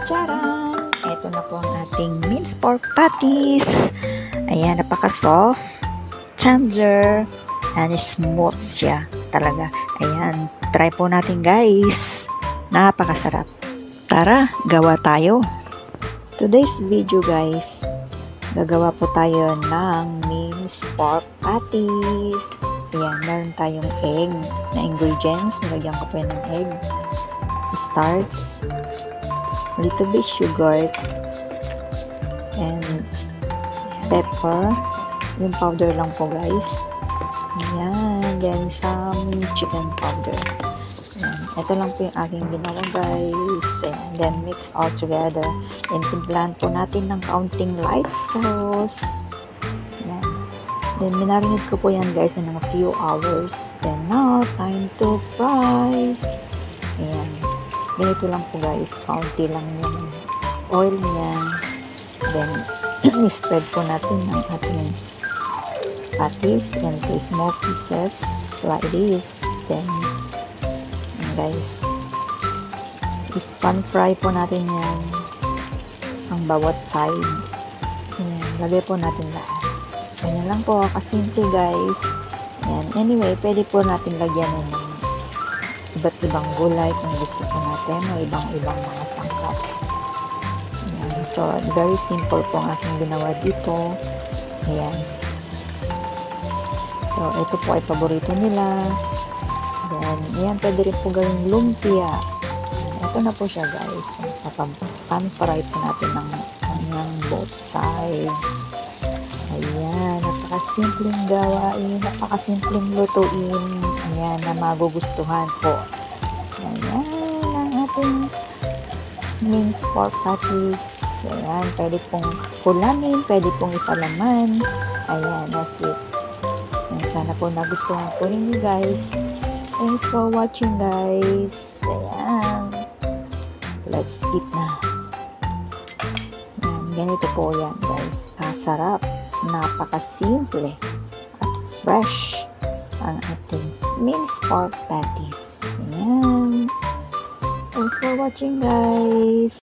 Charan! Ito na po ang ating minced pork patties. Ayan, napaka-soft, tender, and smooth siya talaga. Ayan, try po natin guys. Napakasarap. Tara, gawa tayo. Today's video guys, gagawa po tayo ng minced pork patties. Ayan, meron tayong egg na ingredients. Nilagyan ko po yan ng egg. Starch, little bit sugar, and pepper. Yung powder lang po guys. Ayan, then some chicken powder. Ayan, ito lang po yung aking ginawa guys. Ayan, then mix all together. And timplan po natin ng kaunting light sauce. Ayan. Then minarinate ko po yan guys in a few hours. Then now, time to fry. Ayan. Ganito lang po guys. Kaunti lang yung oil niya. Then, spread po natin ng ating patties into small pieces like this. Then, guys, pan-fry po natin yan ang bawat side. Ayan, lagay po natin lahat. Ganyan lang po, kasimple guys. Ayan, anyway, pwede po natin lagyan ng iba't ibang gulay kung gusto po natin o ibang mga sangkap. Ayan, so, very simple po ang aking ginawa dito. Ayan. So, ito po ay paborito nila. Then, ayan, pwede rin po gawing lumpia. Ito na po siya guys. Pan-fry po natin ng kanyang both sides. Ayan, napakasimpleng gawain, napakasimpleng lutuin. Ayan, na magugustuhan po. Ayan, ang ating minced pork patties. Ayan, pwede pong kulamin, pwede pong ipalaman. Ayan, that's it. Ayan, sana po nagustuhan po ninyo guys. Thanks for watching guys. Ayan. Let's eat na. Ayan, ganito po yan guys. Kasarap. Napakasimple at fresh ang ating minced pork patties. Ayan. Thanks for watching guys.